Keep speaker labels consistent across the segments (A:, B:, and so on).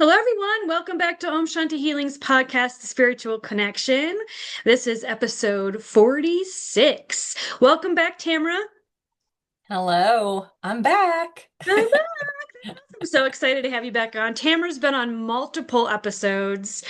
A: Hello, everyone. Welcome back to Om Shanti Healing's podcast, Spiritual Connection. This is episode 46. Welcome back, Tamara.
B: Hello, I'm back.
A: I'm I'm so excited to have you back on. Tamara's been on multiple episodes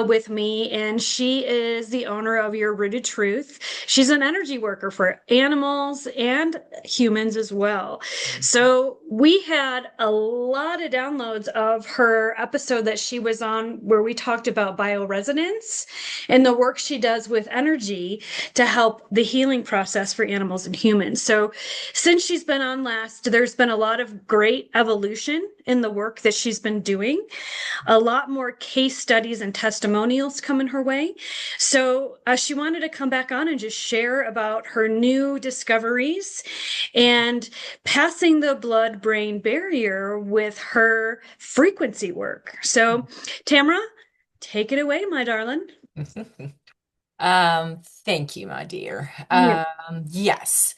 A: with me, and she is the owner of Your Rooted Truth. She's an energy worker for animals and humans as well. So we had a lot of downloads of her episode that she was on where we talked about bioresonance and the work she does with energy to help the healing process for animals and humans. So since she's been on last, there's been a lot of great evolution in the work that she's been doing, a lot more case studies and testimonials coming her way. So she wanted to come back on and just share about her new discoveries and passing the blood brain barrier with her frequency work. So, Tamara, take it away, my darling.
B: Thank you, my dear.
A: Yeah.
B: Yes.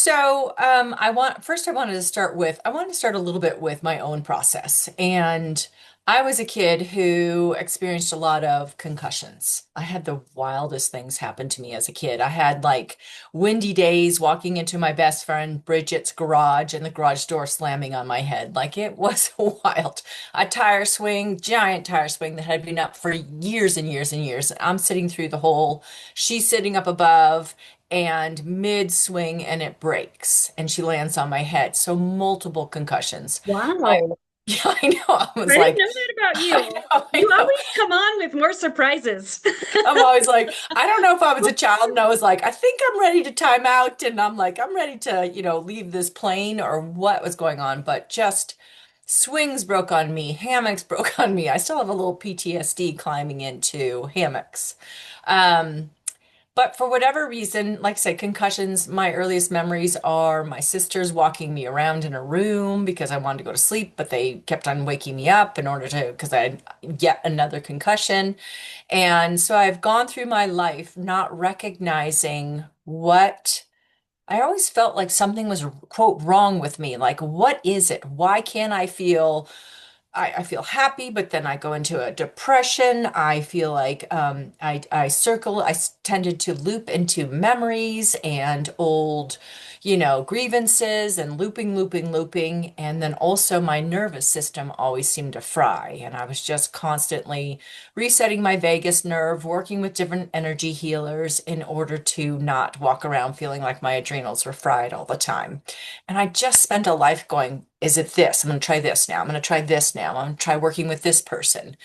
B: I want to start a little bit with my own process. And I was a kid who experienced a lot of concussions. I had the wildest things happen to me as a kid. I had like windy days walking into my best friend Bridget's garage and the garage door slamming on my head. Like it was wild. A tire swing, giant tire swing that had been up for years and years and years. I'm sitting through the hole. She's sitting up above and mid swing and it breaks and she lands on my head. So multiple concussions. My,
A: Wow.
B: yeah, I know. I was
A: I didn't
B: like,
A: know that about
B: I
A: you.
B: know, I
A: You
B: know.
A: always come on with more surprises.
B: I'm always like, I don't know if I was a child and I was like, I think I'm ready to time out. And I'm like, I'm ready to, leave this plane or what was going on. But just swings broke on me, hammocks broke on me. I still have a little PTSD climbing into hammocks. Um, But for whatever reason, like I said, concussions, my earliest memories are my sisters walking me around in a room because I wanted to go to sleep, but they kept on waking me up in order to, because I had yet another concussion. And so I've gone through my life not recognizing what I always felt like something was, quote, wrong with me. Like, what is it? Why can't I feel? I feel happy, but then I go into a depression. I feel like tended to loop into memories and old, grievances and looping. And then also my nervous system always seemed to fry. And I was just constantly resetting my vagus nerve, working with different energy healers in order to not walk around feeling like my adrenals were fried all the time. And I just spent a life going, is it this? I'm going to try this now. I'm going to try this now. I'm going to try working with this person.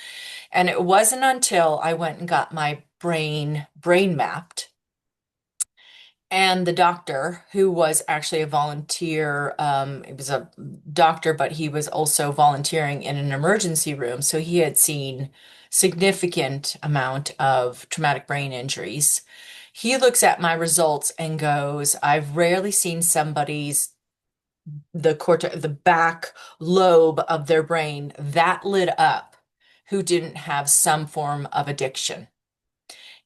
B: And it wasn't until I went and got my brain mapped. And the doctor, who was actually a volunteer, he was a doctor, but he was also volunteering in an emergency room. So he had seen significant amount of traumatic brain injuries. He looks at my results and goes, I've rarely seen somebody's the back lobe of their brain that lit up who didn't have some form of addiction.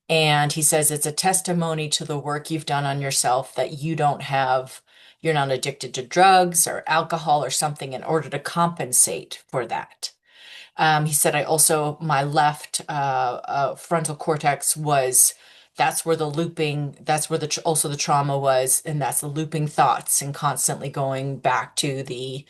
B: And he says it's a testimony to the work you've done on yourself that you're not addicted to drugs or alcohol or something in order to compensate for that. He said my left frontal cortex that's where also the trauma was, and that's the looping thoughts and constantly going back to the,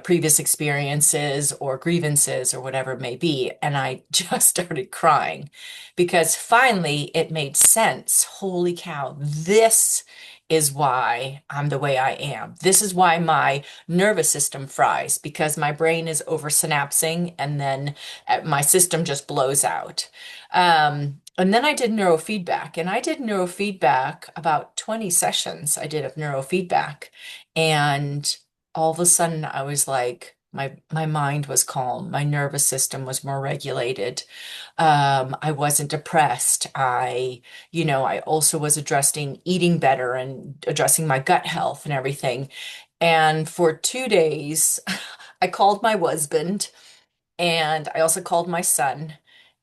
B: previous experiences or grievances or whatever it may be. And I just started crying because finally it made sense. Holy cow, this is why I'm the way I am. This is why my nervous system fries because my brain is over synapsing and then my system just blows out. And then I did neurofeedback, and I did neurofeedback about 20 sessions I did of neurofeedback. And all of a sudden I was like, my mind was calm, my nervous system was more regulated. I wasn't depressed. I also was addressing eating better and addressing my gut health and everything. And for 2 days, I called my husband and I also called my son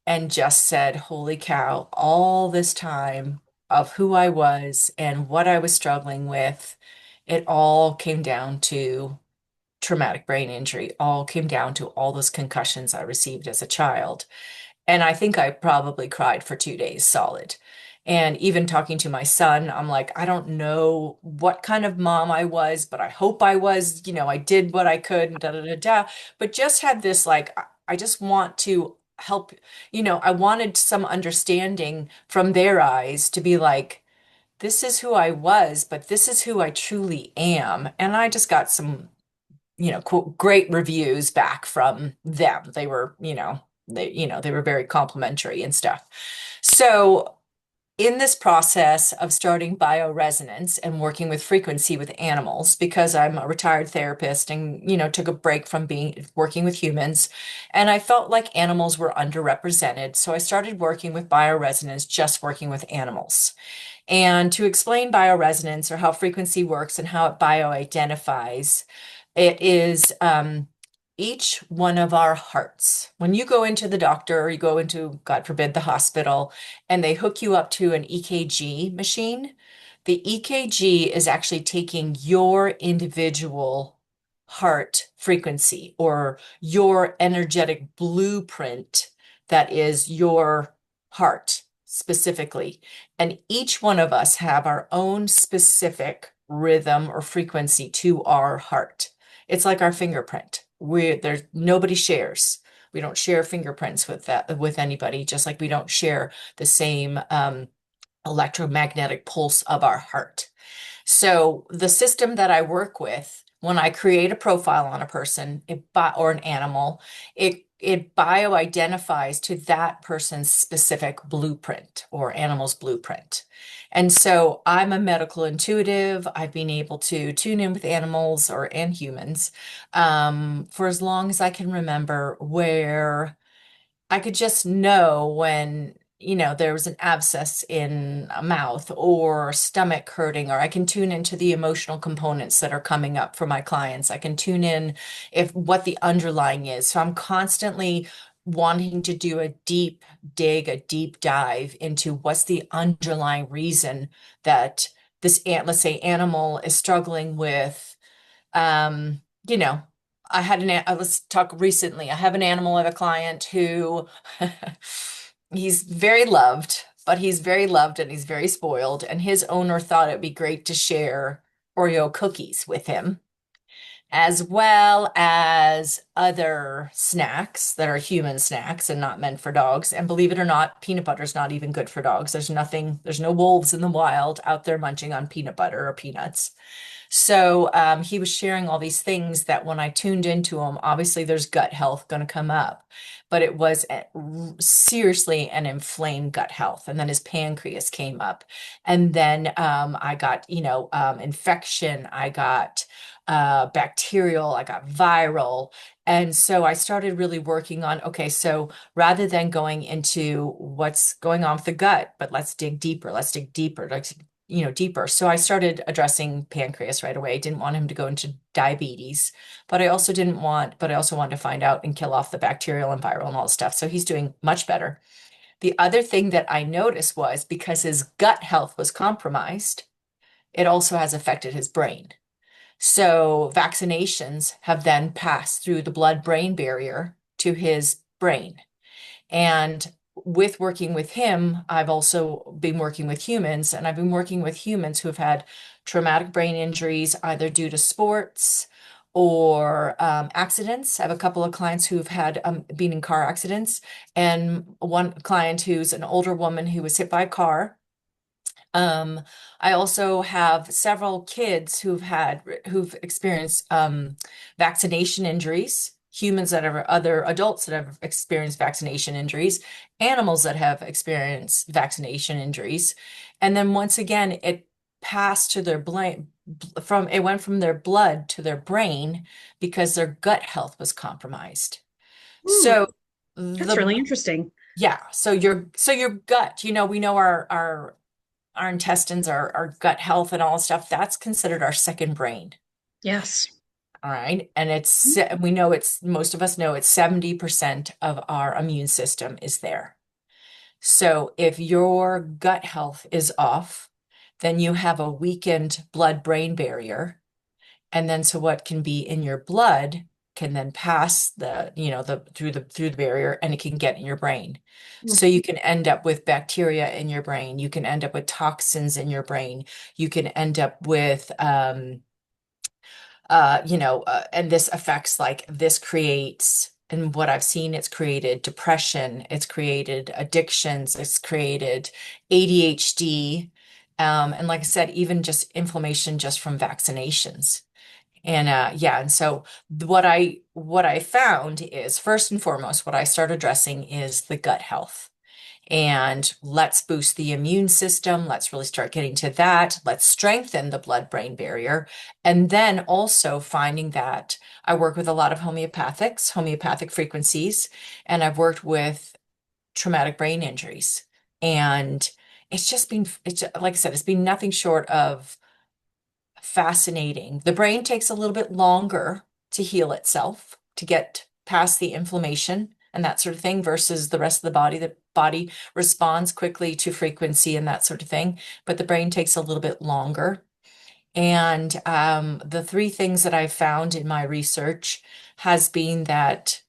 B: and just said, holy cow, all this time of who I was and what I was struggling with, it all came down to traumatic brain injury all came down to all those concussions I received as a child. And I think I probably cried for 2 days solid. And even talking to my son, I'm like, I don't know what kind of mom I was, but I hope I was, I did what I could and da da da da. But just had this like, I just want to help, I wanted some understanding from their eyes to be like, this is who I was, but this is who I truly am. And I just got some, great reviews back from them. They were, they were very complimentary and stuff. So in this process of starting bioresonance and working with frequency with animals, because I'm a retired therapist and, took a break from being working with humans, and I felt like animals were underrepresented. So I started working with bioresonance, just working with animals. And to explain bioresonance or how frequency works and how it bio-identifies, it is each one of our hearts. When you go into the doctor or you go into, God forbid, the hospital, and they hook you up to an EKG machine, the EKG is actually taking your individual heart frequency or your energetic blueprint that is your heart specifically. And each one of us have our own specific rhythm or frequency to our heart. It's like our fingerprint. There's nobody shares. We don't share fingerprints with anybody, just like we don't share the same electromagnetic pulse of our heart. So the system that I work with, when I create a profile on a person or an animal, it bio-identifies to that person's specific blueprint or animal's blueprint. And so I'm a medical intuitive. I've been able to tune in with animals and humans for as long as I can remember, where I could just know when, there was an abscess in a mouth or stomach hurting, or I can tune into the emotional components that are coming up for my clients. I can tune in if what the underlying is. So I'm constantly wanting to do a deep dig, a deep dive into what's the underlying reason that let's say animal is struggling with, um, you know, let's talk recently. I have an animal, I have a client who he's very loved, but he's very loved and he's very spoiled. And his owner thought it'd be great to share Oreo cookies with him, as well as other snacks that are human snacks and not meant for dogs. And believe it or not, peanut butter is not even good for dogs. There's no wolves in the wild out there munching on peanut butter or peanuts. So he was sharing all these things that when I tuned into him, obviously there's gut health going to come up, but it was seriously an inflamed gut health. And then his pancreas came up. And then I got, infection, I got bacterial, I got viral. And so I started really working on, okay, so rather than going into what's going on with the gut, but let's dig deeper, deeper. So I started addressing pancreas right away. I didn't want him to go into diabetes, but I also wanted to find out and kill off the bacterial and viral and all the stuff. So he's doing much better. The other thing that I noticed was because his gut health was compromised, it also has affected his brain. So vaccinations have then passed through the blood-brain barrier to his brain. And with working with him, I've also been working with humans, and I've been working with humans who have had traumatic brain injuries, either due to sports or accidents. I have a couple of clients who've had been in car accidents, and one client who's an older woman who was hit by a car. I also have several kids who've experienced vaccination injuries, humans that have other adults that have experienced vaccination injuries, animals that have experienced vaccination injuries. And then once again, it passed to their brain it went from their blood to their brain because their gut health was compromised.
A: Ooh,
B: So
A: that's
B: the
A: really interesting.
B: yeah, so your gut, we know our intestines, our gut health and all that stuff, that's considered our second brain.
A: Yes.
B: All right. And most of us know it's 70% of our immune system is there. So if your gut health is off, then you have a weakened blood-brain barrier. And then so what can be in your blood can then pass the barrier, and it can get in your brain. So you can end up with bacteria in your brain. You can end up with toxins in your brain. You can end up with and this affects, like, this creates, and what I've seen, it's created depression, it's created addictions, it's created ADHD, and like I said, even just inflammation just from vaccinations. And yeah, and so what I found is, first and foremost, what I start addressing is the gut health. And let's boost the immune system. Let's really start getting to that. Let's strengthen the blood-brain barrier. And then also finding that I work with a lot of homeopathic frequencies, and I've worked with traumatic brain injuries. And like I said, it's been nothing short of fascinating. The brain takes a little bit longer to heal itself, to get past the inflammation and that sort of thing, versus the rest of the body. The body responds quickly to frequency and that sort of thing, but the brain takes a little bit longer. And the three things that I've found in my research has been that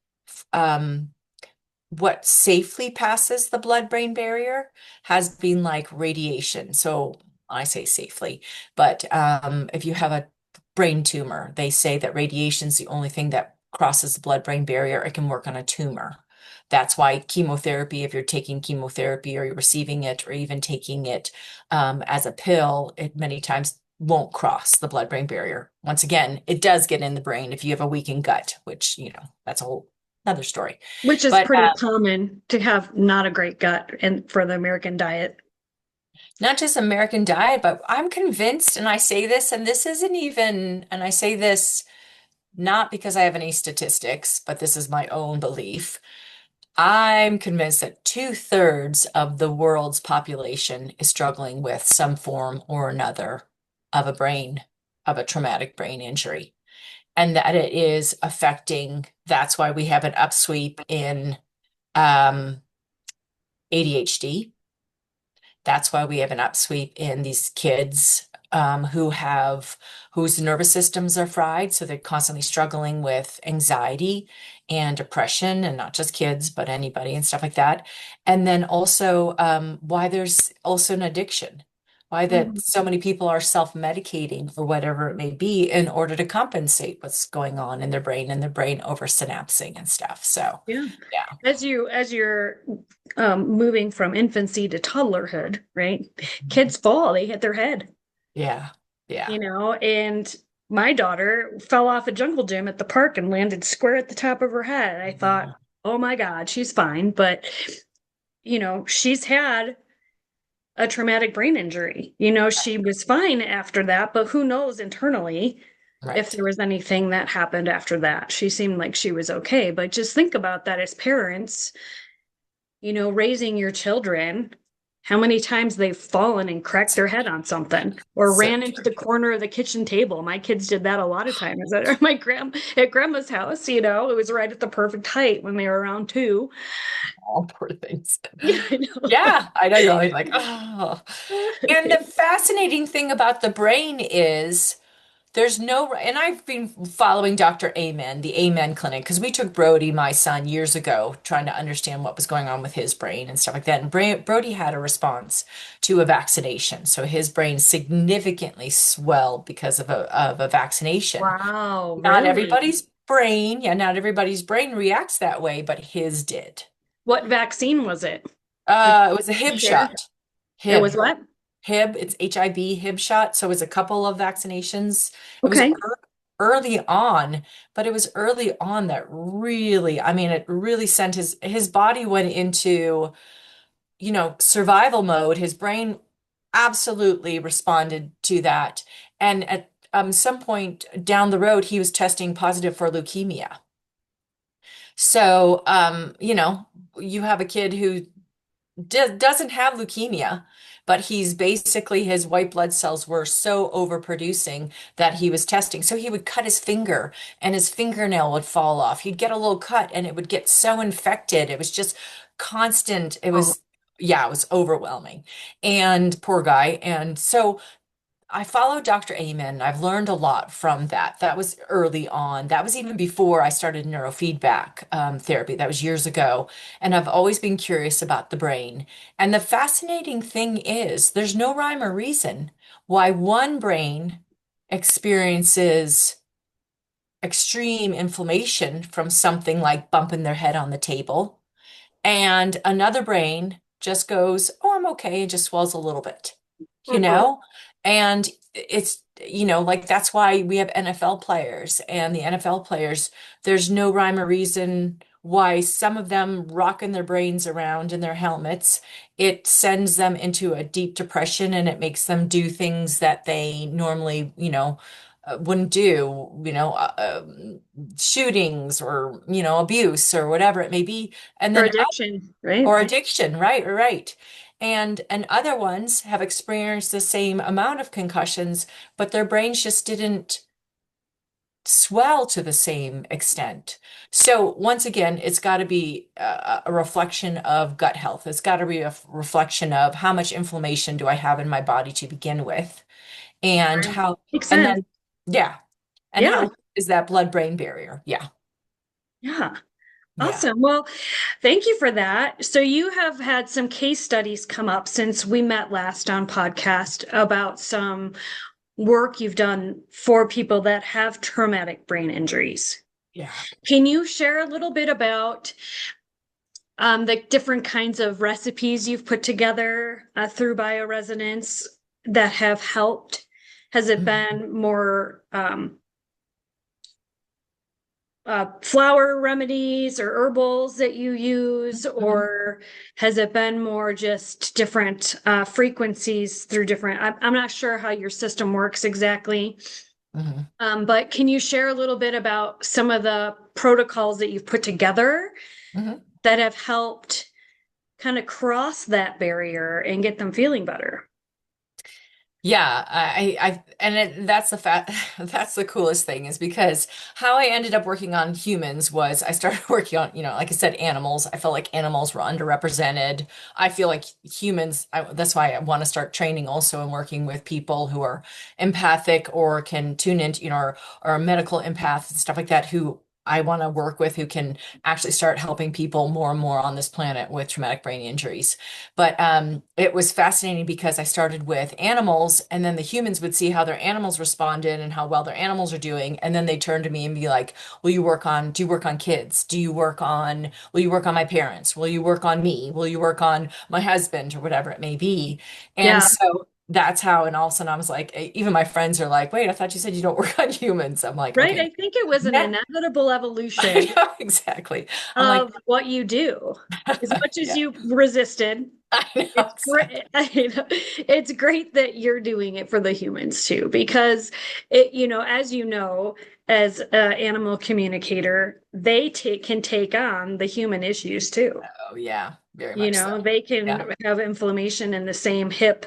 B: um, what safely passes the blood-brain barrier has been like radiation. So I say safely, but if you have a brain tumor, they say that radiation is the only thing that crosses the blood-brain barrier. It can work on a tumor. That's why chemotherapy, if you're taking chemotherapy or you're receiving it or even taking it as a pill, it many times won't cross the blood-brain barrier. Once again, it does get in the brain if you have a weakened gut, which, that's a whole another story.
A: Which is
B: But
A: pretty common to have not a great gut and for the American diet.
B: not just American diet, but I'm convinced, and I say this, and this isn't even, and I say this not because I have any statistics, but this is my own belief. I'm convinced that 2/3 of the world's population is struggling with some form or another of of a traumatic brain injury, and that it is affecting, that's why we have an upsweep in um, ADHD. That's why we have an upsweep in these kids whose nervous systems are fried, so they're constantly struggling with anxiety and depression, and not just kids, but anybody and stuff like that. And then also why there's also an addiction, why that
A: Mhm.
B: so many people are self-medicating or whatever it may be in order to compensate what's going on in their brain, and their brain oversynapsing and stuff. So
A: Yeah.
B: yeah,
A: As you're moving from infancy to toddlerhood, right? Kids fall, they hit their head,
B: yeah, yeah.
A: and my daughter fell off a jungle gym at the park and landed square at the top of her head. I thought, oh my God, she's fine. But, she's had a traumatic brain injury. She was fine after that, but who knows internally if
B: Right.
A: there was anything that happened after that. She seemed like she was okay. But just think about that as parents, raising your children, how many times they've fallen and cracked their head on something or
B: So
A: ran into the corner of the kitchen table. My kids did that a lot of times at my at grandma's house, it was right at the perfect height when they were around two.
B: all poor things.
A: Yeah, I know.
B: Yeah, I know, you're always like, oh. And the fascinating thing about the brain is there's no, and I've been following Dr. Amen, the Amen Clinic, because we took Brody, my son, years ago, trying to understand what was going on with his brain and stuff like that. And Brody had a response to a vaccination. So his brain significantly swelled because of a vaccination.
A: Wow,
B: Not
A: really?
B: everybody's brain, yeah, not everybody's brain reacts that way, but his did.
A: What vaccine was it? Did
B: It was a
A: you
B: Hib
A: share?
B: shot.
A: It was
B: Hib.
A: what?
B: Hib, it's HIB Hib shot. So it was a couple of vaccinations. It was
A: Okay.
B: early on, but it was early on that really, I mean, it really sent his body went into, survival mode. His brain absolutely responded to that. And at some point down the road, he was testing positive for leukemia. So, you have a kid who doesn't have leukemia, but he's basically, his white blood cells were so overproducing that he was testing. So he would cut his finger and his fingernail would fall off. He'd get a little cut and it would get so infected. It was just constant. It
A: Oh,
B: was, yeah, it was overwhelming. And poor guy. And so I followed Dr. Amen. I've learned a lot from that. That was early on. That was even before I started neurofeedback therapy. That was years ago. And I've always been curious about the brain. And the fascinating thing is, there's no rhyme or reason why one brain experiences extreme inflammation from something like bumping their head on the table, and another brain just goes, "Oh, I'm okay," and just swells a little bit, you
A: Mhm.
B: know? And it's, like that's why we have NFL players, and the NFL players, there's no rhyme or reason why some of them rocking their brains around in their helmets. It sends them into a deep depression and it makes them do things that they normally, wouldn't do, shootings or, abuse or whatever it may be. And
A: Or
B: then
A: addiction, right?
B: or addiction, right, right. And other ones have experienced the same amount of concussions, but their brains just didn't swell to the same extent. So once again, it's got to be a reflection of gut health. It's got to be a reflection of how much inflammation do I have in my body to begin with, and
A: Right.
B: how,
A: Makes
B: and
A: sense.
B: then, yeah, and
A: Yeah.
B: how is that blood-brain barrier? Yeah,
A: Yeah.
B: yeah,
A: Awesome. Well, thank you for that. So you have had some case studies come up since we met last on podcast about some work you've done for people that have traumatic brain injuries.
B: yeah.
A: Can you share a little bit about the different kinds of recipes you've put together through bioresonance that have helped? Has it
B: Mhm,
A: been more flower remedies or herbals that you use,
B: mhm,
A: or has it been more just different frequencies through different? I'm not sure how your system works exactly,
B: mhm,
A: but can you share a little bit about some of the protocols that you've put together
B: mhm.
A: that have helped kind of cross that barrier and get them feeling better?
B: Yeah, that's the fact, that's the coolest thing is because how I ended up working on humans was I started working on, like I said, animals. I felt like animals were underrepresented. I feel like humans, that's why I want to start training also and working with people who are empathic or can tune into, or medical empaths and stuff like that, who I want to work with, who can actually start helping people more and more on this planet with traumatic brain injuries. But it was fascinating because I started with animals, and then the humans would see how their animals responded and how well their animals are doing, and then they turn to me and be like, do you work on kids? Will you work on my parents? Will you work on me? Will you work on my husband or whatever it may be?" And
A: Yeah,
B: so that's how, and all of a sudden I was like, even my friends are like, "Wait, I thought you said you don't work on humans." I'm like,
A: right.
B: okay,
A: I think it was an
B: yeah,
A: inevitable
B: I
A: evolution
B: know exactly. I'm like,
A: of what you do. As much as
B: yeah,
A: you resisted,
B: I know
A: it's
B: exactly.
A: great. It's great that you're doing it for the humans too, because as as an animal communicator, can take on the human issues too.
B: Oh yeah, very much so.
A: They
B: Yeah.
A: can have inflammation in the same hip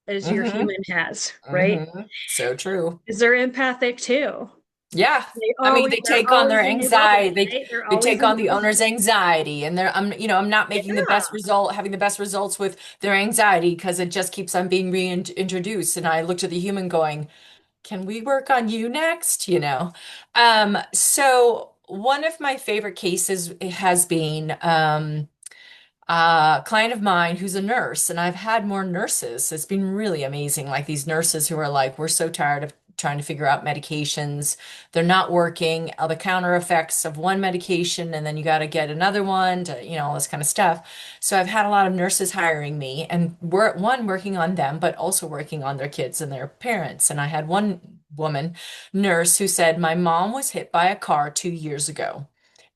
A: as your
B: Mm-hmm.
A: human has, right?
B: Mm-hmm. So true.
A: Is they're empathic too.
B: Yeah. I mean, they
A: They're
B: take on their
A: always in your bubble,
B: anxiety. They
A: right? They're
B: they
A: always
B: take
A: in
B: on
A: your
B: the
A: bubble.
B: owner's anxiety, and I'm not making the best
A: Yeah,
B: result, having the best results with their anxiety because it just keeps on being reintroduced. And I looked at the human going, "Can we work on you next?" So one of my favorite cases has been a client of mine who's a nurse, and I've had more nurses. It's been really amazing. Like these nurses who are like, we're so tired of trying to figure out medications. They're not working. All the counter effects of one medication, and then you got to get another one to, all this kind of stuff. So I've had a lot of nurses hiring me, and we're one working on them, but also working on their kids and their parents. And I had one woman nurse who said, "My mom was hit by a car 2 years ago,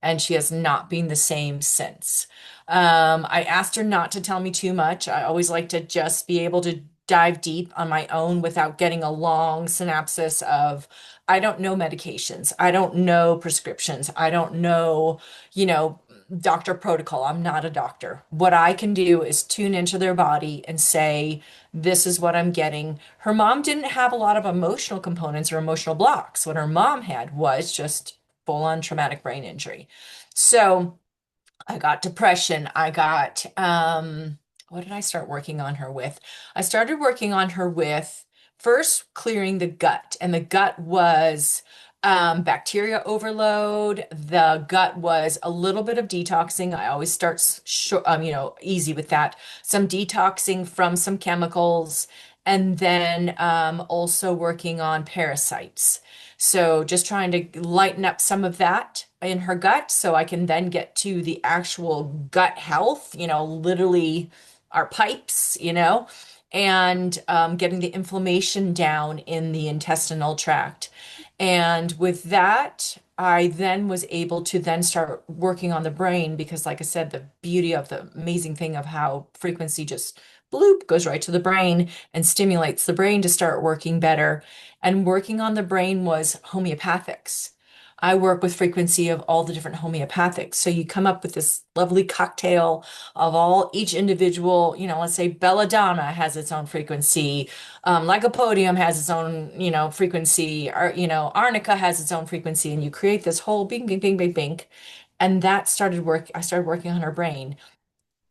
B: and she has not been the same since." I asked her not to tell me too much. I always like to just be able to dive deep on my own without getting a long synopsis of, I don't know medications. I don't know prescriptions. I don't know, you know, doctor protocol. I'm not a doctor. What I can do is tune into their body and say, this is what I'm getting. Her mom didn't have a lot of emotional components or emotional blocks. What her mom had was just full on traumatic brain injury. So, I got depression. I got, what did I start working on her with? I started working on her with first clearing the gut, and the gut was bacteria overload. The gut was a little bit of detoxing. I always start easy with that. Some detoxing from some chemicals, and then also working on parasites. So just trying to lighten up some of that in her gut so I can then get to the actual gut health, literally our pipes, and getting the inflammation down in the intestinal tract. And with that, I then was able to then start working on the brain because, like I said, the beauty of the amazing thing of how frequency just bloop goes right to the brain and stimulates the brain to start working better. And working on the brain was homeopathics. I work with frequency of all the different homeopathics. So you come up with this lovely cocktail of each individual, let's say belladonna has its own frequency, lycopodium has its own, frequency, or, arnica has its own frequency, and you create this whole bing, bing, bing, bing, bing. And I started working on her brain.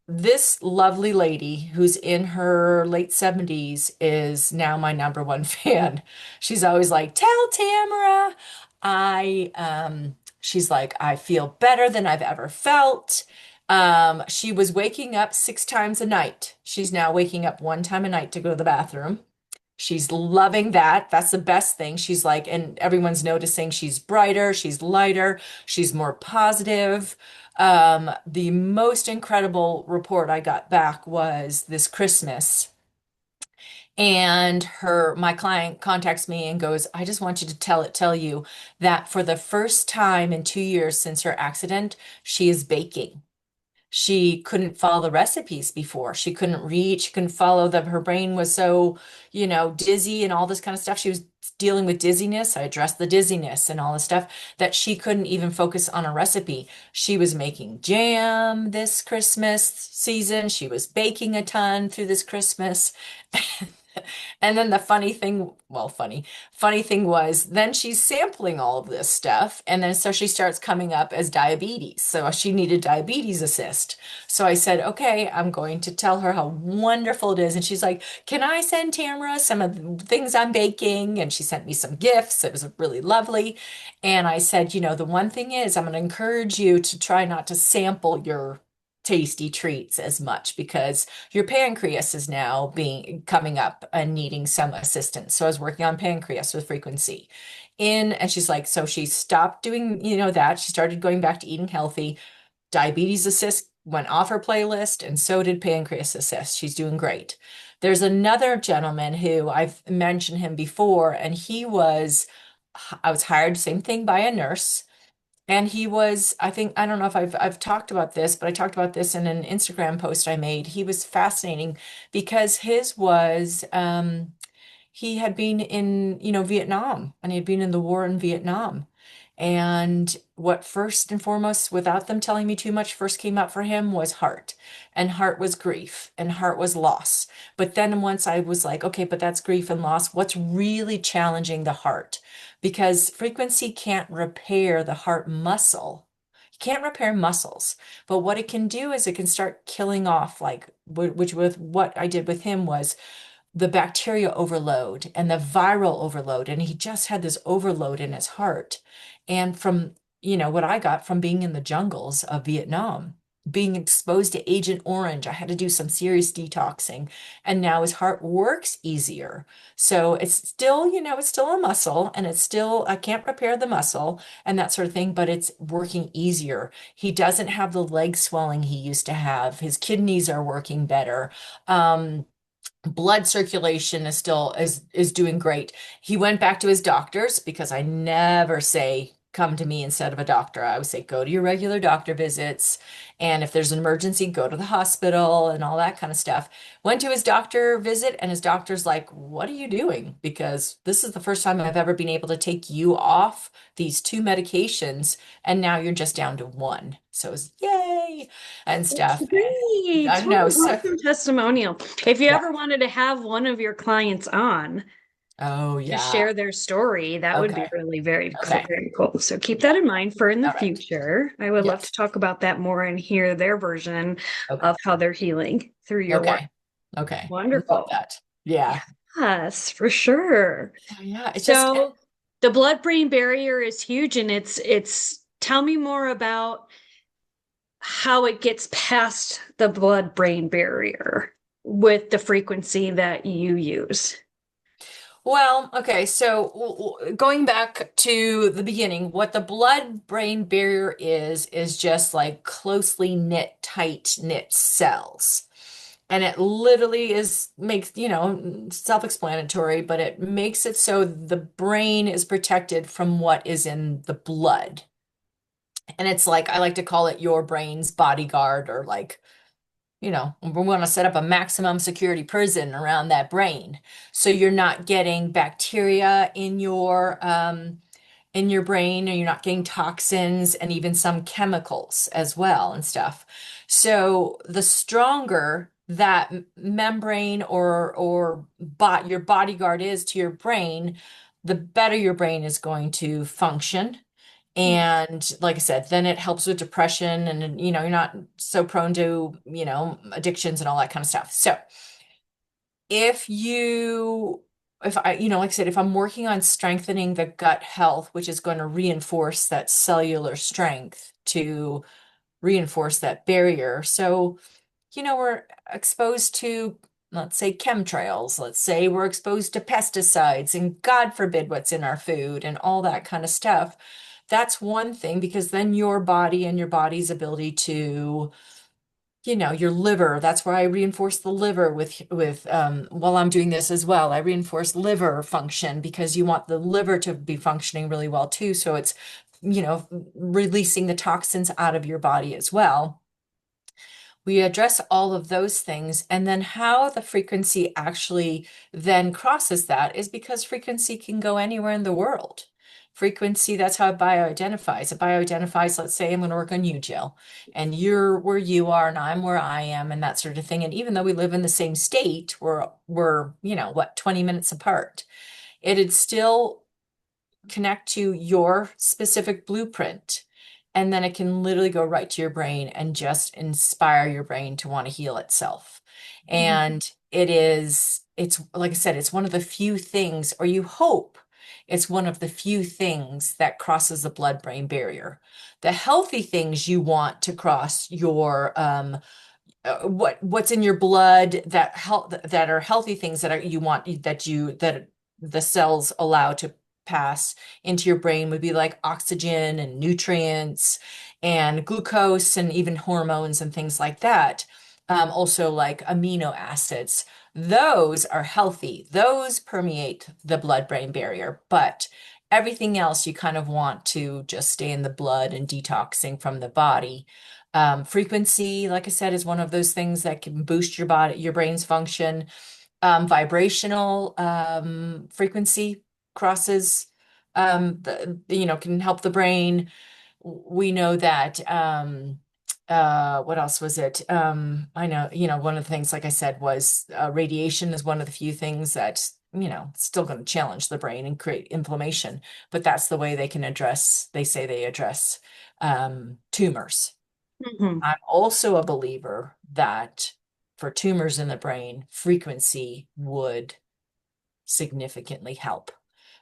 B: This lovely lady who's in her late 70s is now my number one fan. She's always like, "Tell Tamara." She's like, "I feel better than I've ever felt." She was waking up 6 times a night. She's now waking up 1 time a night to go to the bathroom. She's loving that. That's the best thing. She's like, and everyone's noticing she's brighter, she's lighter, she's more positive. The most incredible report I got back was this Christmas. And my client contacts me and goes, "I just want you to tell you that for the first time in 2 years since her accident, she is baking. She couldn't follow the recipes before. She couldn't read. She couldn't follow them. Her brain was so, dizzy and all this kind of stuff. She was dealing with dizziness. I addressed the dizziness and all this stuff that she couldn't even focus on a recipe. She was making jam this Christmas season. She was baking a ton through this Christmas. And then the funny thing was then she's sampling all of this stuff. And then so she starts coming up as diabetes. So she needed diabetes assist. So I said, okay, I'm going to tell her how wonderful it is. And she's like, "Can I send Tamara some of the things I'm baking?" And she sent me some gifts. It was really lovely. And I said, the one thing is I'm going to encourage you to try not to sample your tasty treats as much because your pancreas is now coming up and needing some assistance. So I was working on pancreas with frequency and she's like, so she stopped doing, that. She started going back to eating healthy. Diabetes assist went off her playlist and so did pancreas assist. She's doing great. There's another gentleman who I've mentioned him before, and I was hired, same thing, by a nurse. And he was, I don't know if I've talked about this, but I talked about this in an Instagram post I made. He was fascinating because his was he had been in, Vietnam, and he had been in the war in Vietnam. And what first and foremost, without them telling me too much, first came up for him was heart. And heart was grief, and heart was loss. But then once I was like, okay, but that's grief and loss. What's really challenging the heart? Because frequency can't repair the heart muscle. You can't repair muscles, but what it can do is it can start killing off, like, which with what I did with him was the bacteria overload and the viral overload. And he just had this overload in his heart. And from, what I got from being in the jungles of Vietnam, being exposed to Agent Orange, I had to do some serious detoxing. And now his heart works easier. So it's still, it's still a muscle and I can't repair the muscle and that sort of thing, but it's working easier. He doesn't have the leg swelling he used to have. His kidneys are working better. Blood circulation is doing great. He went back to his doctors because I never say come to me instead of a doctor. I would say go to your regular doctor visits, and if there's an emergency, go to the hospital and all that kind of stuff. Went to his doctor visit, and his doctor's like, "What are you doing? Because this is the first time I've ever been able to take you off these two medications, and now you're just down to one." So it's yay and
A: That's
B: stuff.
A: great.
B: I
A: What
B: know.
A: an
B: So
A: awesome testimonial. If you
B: yeah.
A: ever wanted to have one of your clients on
B: Oh
A: to
B: yeah.
A: share their story, that would be
B: Okay.
A: really very cool,
B: Okay.
A: very cool. So keep that
B: Yeah.
A: in mind for in the
B: All right.
A: future. I would love to
B: Yes.
A: talk about that more and hear their version
B: Okay.
A: of how they're healing through your work.
B: Okay. Okay. Love
A: Wonderful.
B: that. Yeah.
A: Yes, for sure.
B: Yeah, it's just
A: So the blood-brain barrier is huge, and it's tell me more about how it gets past the blood-brain barrier with the frequency that you use.
B: well, okay, so going back to the beginning, what the blood-brain barrier is just like closely knit, tight knit cells. And it literally is makes, self-explanatory, but it makes it so the brain is protected from what is in the blood. And it's like I like to call it your brain's bodyguard, or like, we want to set up a maximum security prison around that brain. So you're not getting bacteria in your brain, and you're not getting toxins and even some chemicals as well and stuff. So the stronger that membrane or your bodyguard is to your brain, the better your brain is going to function. And like I said, then it helps with depression, and you're not so prone to, addictions and all that kind of stuff. So if you if I, like I said, if I'm working on strengthening the gut health, which is going to reinforce that cellular strength to reinforce that barrier. So, we're exposed to, let's say, chemtrails, let's say we're exposed to pesticides, and God forbid what's in our food and all that kind of stuff. That's one thing, because then your body and your body's ability to, your liver, that's where I reinforce the liver while I'm doing this as well. I reinforce liver function because you want the liver to be functioning really well too. So it's, releasing the toxins out of your body as well. We address all of those things, and then how the frequency actually then crosses that is because frequency can go anywhere in the world. Frequency, that's how it bio-identifies. It bio-identifies, let's say I'm going to work on you, Jill, and you're where you are and I'm where I am and that sort of thing. And even though we live in the same state, we're, 20 minutes apart. It'd still connect to your specific blueprint. And then it can literally go right to your brain and just inspire your brain to want to heal itself. And it's like I said, it's one of the few things, or you hope it's one of the few things that crosses the blood-brain barrier. The healthy things you want to cross your what's in your blood, that are healthy things that are you want that the cells allow to pass into your brain would be like oxygen and nutrients and glucose and even hormones and things like that. Also like amino acids. Those are healthy. Those permeate the blood-brain barrier, but everything else you kind of want to just stay in the blood and detoxing from the body. Frequency, like I said, is one of those things that can boost your brain's function. Vibrational frequency crosses, can help the brain. We know that, what else was it? I know, one of the things, like I said, was radiation is one of the few things that, still going to challenge the brain and create inflammation. But that's the way they say they address tumors.
A: Mhm.
B: I'm also a believer that for tumors in the brain, frequency would significantly help.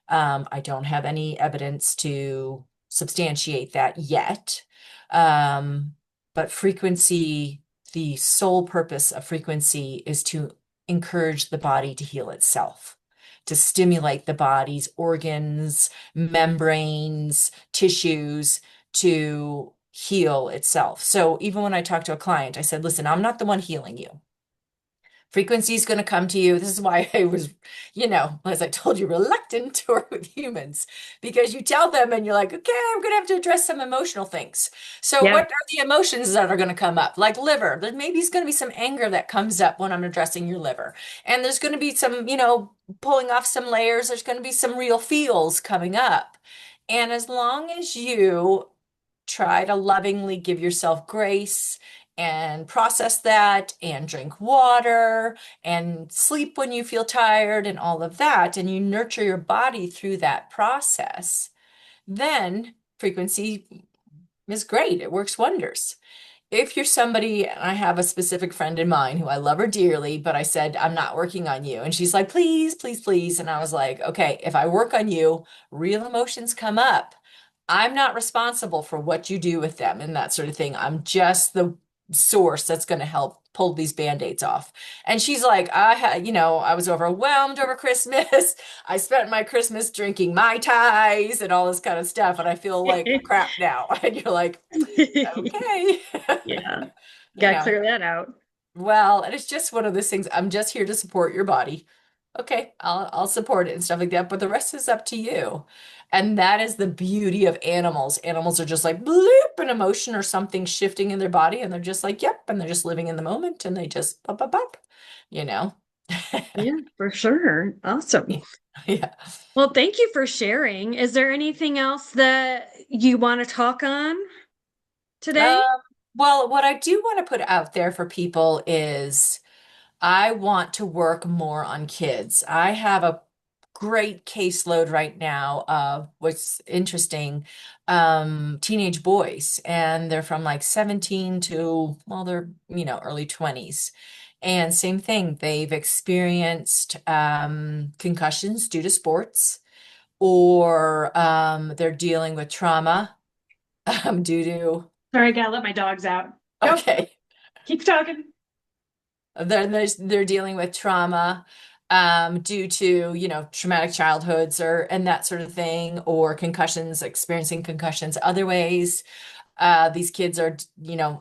B: I don't have any evidence to substantiate that yet. Um, but frequency, the sole purpose of frequency is to encourage the body to heal itself, to stimulate the body's organs, membranes, tissues to heal itself. So even when I talk to a client, I said, listen, I'm not the one healing you. Frequency is going to come to you. This is why I was, as I told you, reluctant to work with humans, because you tell them and you're like, okay, I'm going to have to address some emotional things. So
A: Yeah.
B: what are the emotions that are going to come up? Like liver. Maybe it's going to be some anger that comes up when I'm addressing your liver. And there's going to be some, pulling off some layers. There's going to be some real feels coming up. And as long as you try to lovingly give yourself grace and process that and drink water and sleep when you feel tired and all of that, and you nurture your body through that process, then frequency is great. It works wonders. if you're somebody, and I have a specific friend in mind who I love her dearly, but I said, I'm not working on you. And she's like, please, please, please. And I was like, okay, if I work on you, real emotions come up. I'm not responsible for what you do with them and that sort of thing. I'm just the source that's going to help pull these band-aids off. And she's like, I was overwhelmed over Christmas. I spent my Christmas drinking Mai Tais and all this kind of stuff, and I feel like crap now. And you're like, okay.
A: Yeah,
B: You
A: gotta
B: know,
A: clear that out.
B: well, and it's just one of those things. I'm just here to support your body. Okay, I'll support it and stuff like that, but the rest is up to you. And that is the beauty of animals. Animals are just like bloop, an emotion or something shifting in their body, and they're just like, yep, and they're just living in the moment and they just pop, pop, pop, you know?
A: Yeah, for sure. Awesome.
B: Yeah.
A: Well, thank you for sharing. Is there anything else that you want to talk on
B: Um,
A: today?
B: well, what I do want to put out there for people is I want to work more on kids. I have a great caseload right now of what's interesting, teenage boys, and they're from like 17 to, well, they're, early 20s. And same thing, they've experienced concussions due to sports, or they're dealing with trauma due to,
A: Sorry, I gotta let my dogs out. Go,
B: okay.
A: keep talking.
B: They're dealing with trauma due to, traumatic childhoods or and that sort of thing, or concussions, experiencing concussions other ways. These kids are,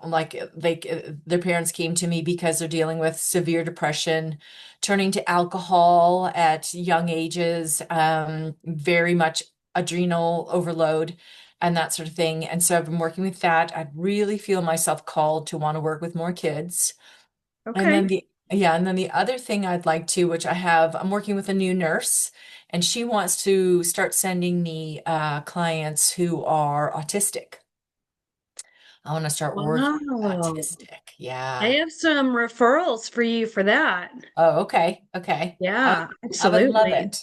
B: like their parents came to me because they're dealing with severe depression, turning to alcohol at young ages, very much adrenal overload and that sort of thing. And so I've been working with that. I really feel myself called to want to work with more kids. And
A: Okay.
B: then the other thing I'd like to, which I'm working with a new nurse, and she wants to start sending me clients who are autistic. I want to start working with
A: Wow.
B: autistic.
A: I
B: Yeah.
A: have some referrals for you for that.
B: Oh, okay. Okay.
A: Yeah,
B: I would love
A: absolutely.
B: it.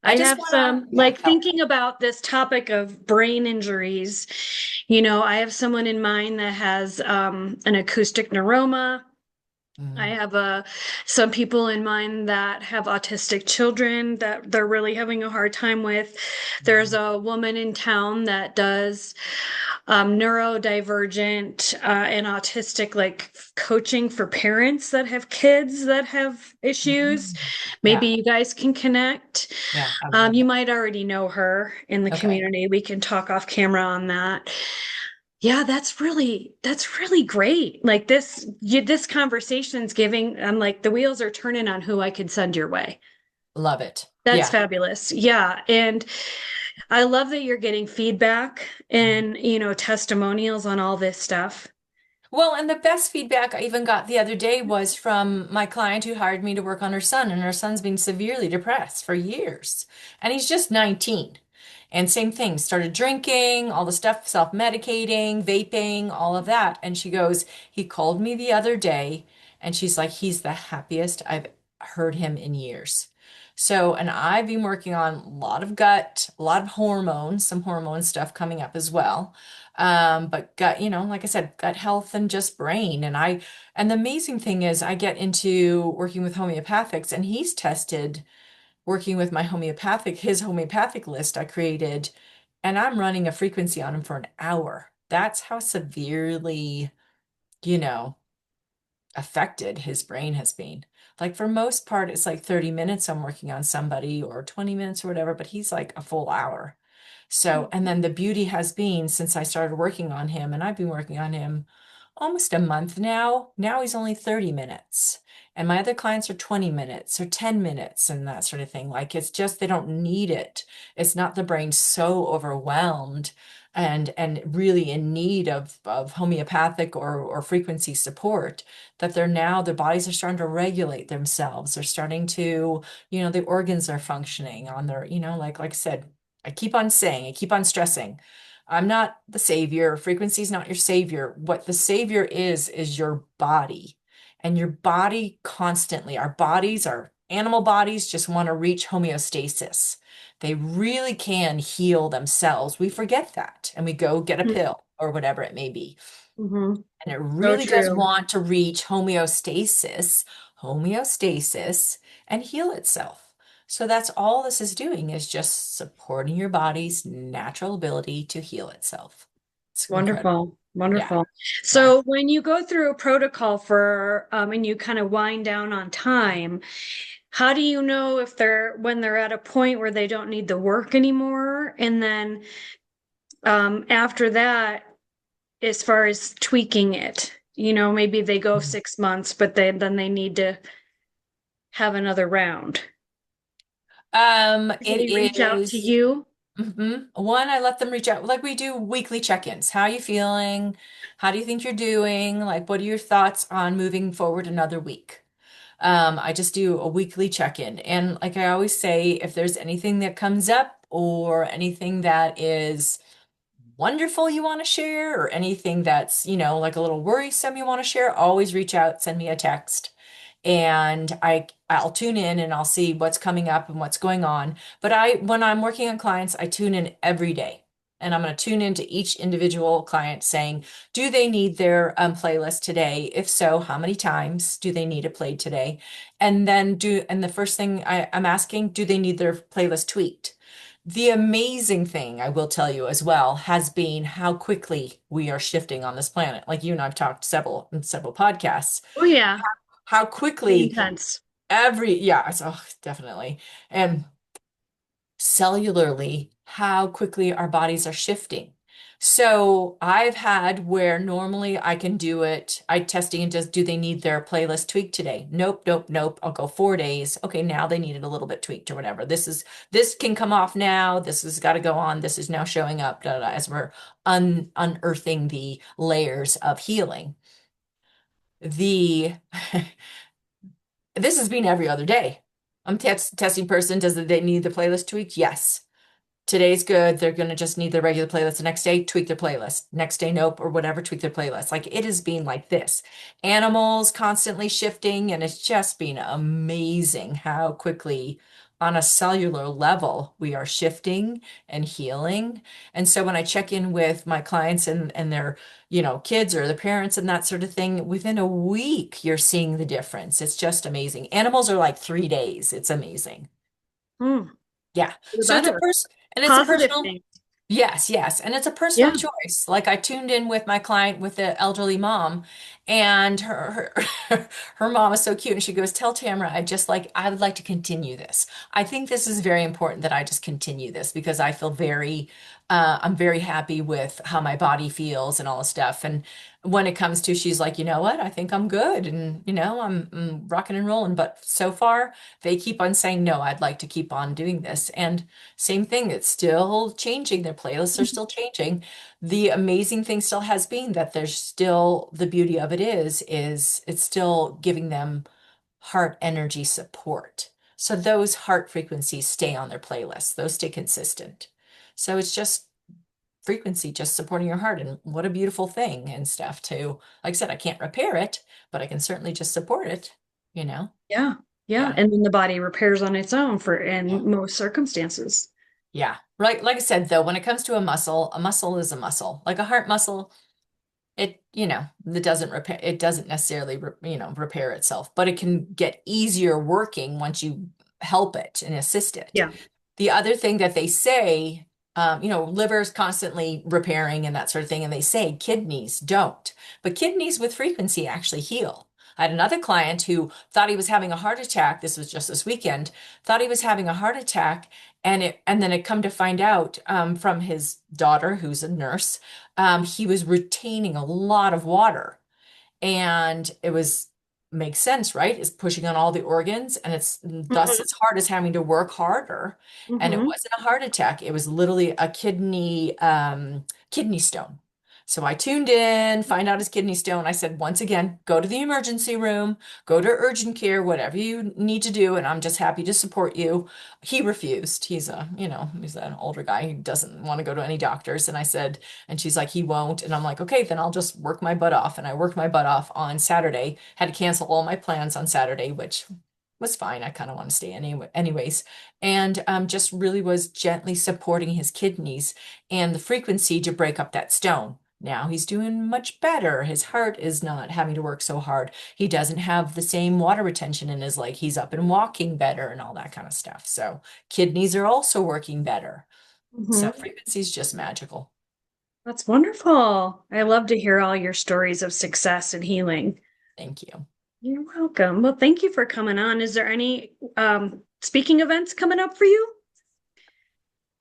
B: I
A: I
B: just
A: have
B: want to,
A: some,
B: yeah,
A: like
B: help.
A: thinking about this topic of brain injuries. I have someone in mind that has an acoustic neuroma. I
B: Mm,
A: have some people in mind that have autistic children that they're really having a hard time with. There's
B: mm,
A: a woman in town that does neurodivergent and autistic like coaching for parents that have kids that have issues.
B: mm.
A: Maybe
B: Yeah.
A: you guys can connect.
B: Yeah. I would love
A: You
B: that.
A: might already know her in the
B: Okay.
A: community. We can talk off camera on that. Yeah, that's really great. Like this conversation's giving, I'm like, the wheels are turning on who I could send your way.
B: Love it.
A: That's
B: Yeah.
A: fabulous. Yeah. And I love that you're getting feedback
B: Mm.
A: and, testimonials on all this stuff.
B: Well, and the best feedback I even got the other day was from my client who hired me to work on her son, and her son's been severely depressed for years. And he's just 19. And same thing, started drinking, all the stuff, self-medicating, vaping, all of that. And she goes, he called me the other day, and she's like, he's the happiest I've heard him in years. So, and I've been working on a lot of gut, a lot of hormones, some hormone stuff coming up as well. But gut, like I said, gut health and just brain. And the amazing thing is I get into working with homeopathics, and he's tested working with his homeopathic list I created, and I'm running a frequency on him for an hour. That's how severely, you know, affected his brain has been. Like for most part, it's like 30 minutes I'm working on somebody or 20 minutes or whatever, but he's like a full hour. So, and then the beauty has been since I started working on him, and I've been working on him almost a month now. Now he's only 30 minutes. And my other clients are 20 minutes or 10 minutes and that sort of thing. Like it's just they don't need it. It's not the brain so overwhelmed and really in need of homeopathic or frequency support that their bodies are starting to regulate themselves. They're starting to, the organs are functioning on their, like I said, I keep on saying, I keep on stressing. I'm not the savior. Frequency is not your savior. What the savior is your body. And your body constantly, our bodies, our animal bodies just want to reach homeostasis. They really can heal themselves. We forget that and we go get a pill or whatever it may be.
A: Hmm.
B: And it
A: So
B: really does
A: true.
B: want to reach homeostasis, and heal itself. So that's all this is doing is just supporting your body's natural ability to heal itself. It's incredible.
A: Wonderful.
B: Yeah,
A: Wonderful.
B: yeah.
A: So when you go through a protocol for, and you kind of wind down on time, how do you know if when they're at a point where they don't need the work anymore? And then, after that, as far as tweaking it, maybe they go 6 months, but then they need to have another round.
B: It
A: They reach out to
B: is
A: you.
B: one, I let them reach out. Like we do weekly check-ins. How are you feeling? How do you think you're doing? Like, what are your thoughts on moving forward another week? I just do a weekly check-in. And like I always say, if there's anything that comes up or anything that is wonderful you want to share or anything that's, like a little worrisome you want to share, always reach out, send me a text. And I'll tune in and I'll see what's coming up and what's going on. But when I'm working on clients, I tune in every day. And I'm going to tune into each individual client saying, do they need their playlist today? If so, how many times do they need it played today? And the first thing I'm asking, do they need their playlist tweaked? The amazing thing I will tell you as well has been how quickly we are shifting on this planet. Like you and I've talked several podcasts,
A: Oh yeah,
B: how
A: pretty
B: quickly
A: intense.
B: yeah, so definitely. And cellularly, how quickly our bodies are shifting. So I've had where normally I can do it, I testing and just do they need their playlist tweaked today? Nope, nope, nope. I'll go 4 days. Okay, now they need it a little bit tweaked or whatever. This can come off now. This has got to go on. This is now showing up as we're unearthing the layers of healing. The This has been every other day. I'm testing person. Does they need the playlist tweaked? Yes. Today's good. They're going to just need the regular playlist. The next day, tweak their playlist. Next day, nope, or whatever, tweak their playlist. Like it has been like this. Animals constantly shifting, and it's just been amazing how quickly, on a cellular level, we are shifting and healing. And so when I check in with my clients and their, kids or the parents and that sort of thing, within a week, you're seeing the difference. It's just amazing. Animals are like 3 days. It's amazing.
A: Mm,
B: Yeah.
A: the
B: So
A: better.
B: it's a
A: Positive
B: personal,
A: thing.
B: yes, yes. And it's a personal
A: Yeah.
B: choice. Like I tuned in with my client with the elderly mom and her mom is so cute. And she goes, tell Tamara, I would like to continue this. I think this is very important that I just continue this because I feel I'm very happy with how my body feels and all the stuff. And when it comes to, she's like, you know what? I think I'm good. And, I'm rocking and rolling. But so far, they keep on saying, no, I'd like to keep on doing this. And same thing, it's still changing. Their playlists are still changing. The amazing thing still has been that there's still the beauty of it is it's still giving them heart energy support. So those heart frequencies stay on their playlist. Those stay consistent. So it's just frequency, just supporting your heart. And what a beautiful thing and stuff too. Like I said, I can't repair it, but I can certainly just support it, you know?
A: Yeah. Yeah.
B: Yeah.
A: And then the body repairs on its own
B: Yeah.
A: in most circumstances.
B: Yeah. Right. Like I said, though, when it comes to a muscle is a muscle. Like a heart muscle, it doesn't necessarily, repair itself, but it can get easier working once you help it and assist it.
A: Yeah.
B: The other thing that they say, liver's constantly repairing and that sort of thing, and they say kidneys don't, but kidneys with frequency actually heal. I had another client who thought he was having a heart attack. This was just this weekend. Thought he was having a heart attack, and then it come to find out from his daughter, who's a nurse, he was retaining a lot of water and it was makes sense, right? It's pushing on all the organs and it's thus
A: Hmm.
B: its heart is having to work harder. And it
A: Hmm.
B: wasn't a heart attack, it was literally a kidney stone. So I tuned in, find out his kidney stone. I said, once again, go to the emergency room, go to urgent care, whatever you need to do, and I'm just happy to support you. He refused. He's an older guy. He doesn't want to go to any doctors. And I said, and she's like, he won't. And I'm like, okay, then I'll just work my butt off. And I worked my butt off on Saturday, had to cancel all my plans on Saturday, which was fine. I kind of want to stay anyways. And just really was gently supporting his kidneys and the frequency to break up that stone. Now he's doing much better. His heart is not having to work so hard. He doesn't have the same water retention in his leg. He's up and walking better and all that kind of stuff. So kidneys are also working better. So
A: Hmm.
B: frequency is just magical.
A: That's wonderful. I love to hear all your stories of success and healing.
B: Thank you.
A: You're welcome. Well, thank you for coming on. Is there any speaking events coming up for you?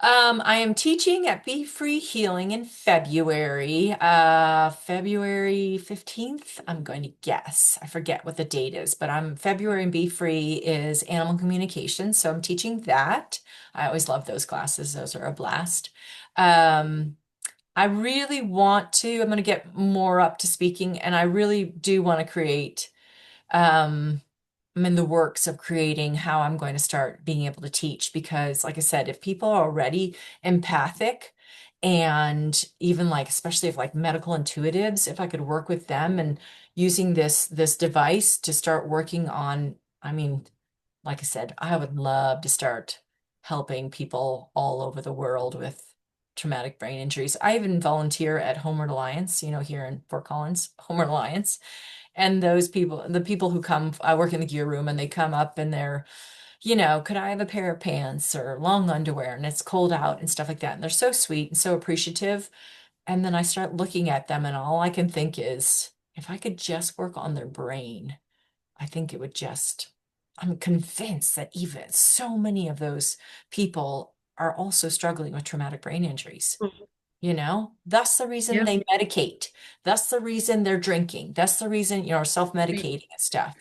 B: I am teaching at Be Free Healing in February, February 15th, I'm going to guess. I forget what the date is, but I'm February and Be Free is animal communication. So I'm teaching that. I always love those classes. Those are a blast. Um, I really want to, I'm going to get more up to speaking, and I really do want to create, um, I'm in the works of creating how I'm going to start being able to teach because, like I said, if people are already empathic and even like, especially if like medical intuitives, if I could work with them and using this device to start working on, I mean, like I said, I would love to start helping people all over the world with traumatic brain injuries. I even volunteer at Homeward Alliance, here in Fort Collins, Homeward Alliance. And those people, the people who come, I work in the gear room and they come up and they're, could I have a pair of pants or long underwear and it's cold out and stuff like that. And they're so sweet and so appreciative. And then I start looking at them and all I can think is, if I could just work on their brain, I think it would just, I'm convinced that even so many of those people are also struggling with traumatic brain injuries.
A: Mhm.
B: That's the reason
A: Yeah.
B: they medicate. That's the reason they're drinking. That's the reason,
A: Right.
B: self-medicating and stuff.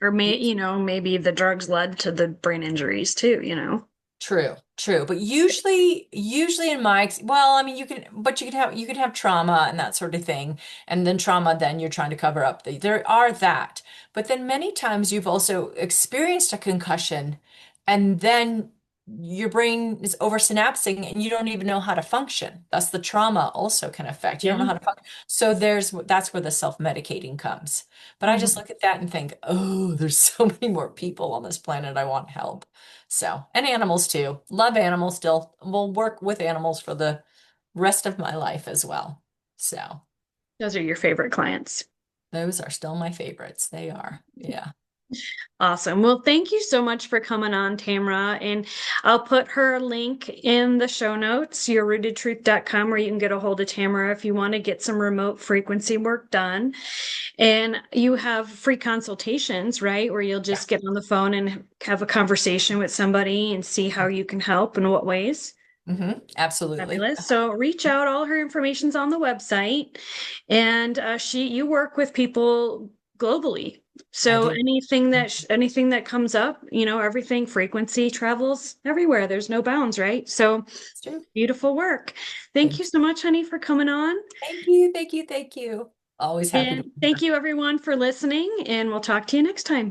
A: Or
B: These
A: maybe the drugs led to the brain injuries too.
B: True, true. But usually in well, I mean, you could have trauma and that sort of thing. And then trauma, then you're trying to cover up there are that. But then many times you've also experienced a concussion and then your brain is oversynapsing and you don't even know how to function. That's the trauma also can affect. You don't know
A: Yeah.
B: how to function. So that's where the self-medicating comes. But I just
A: Mhm.
B: look at that and think, oh, there's so many more people on this planet I want to help. So, and animals too. Love animals still. Will work with animals for the rest of my life as well. So,
A: Those are your favorite clients.
B: those are still my favorites. They are. Yeah.
A: Awesome. Well, thank you so much for coming on, Tamara. And I'll put her link in the show notes, yourrootedtruth.com, where you can get a hold of Tamara if you want to get some remote frequency work done. And you have free consultations, right? Where you'll
B: Yeah.
A: just get on the phone and have a conversation with somebody and see how you can help in what ways.
B: Absolutely.
A: Fabulous. So reach out. All her information's on the website, and you work with people globally.
B: I
A: So
B: do.
A: anything that comes up, everything frequency travels everywhere. There's no bounds, right? So
B: It's true.
A: beautiful work. Thank you
B: Thank
A: so much, honey, for coming on.
B: Thank you. Thank you. Thank you. Always happy to
A: And
B: be
A: thank
B: here.
A: you everyone for listening, and we'll talk to you next time.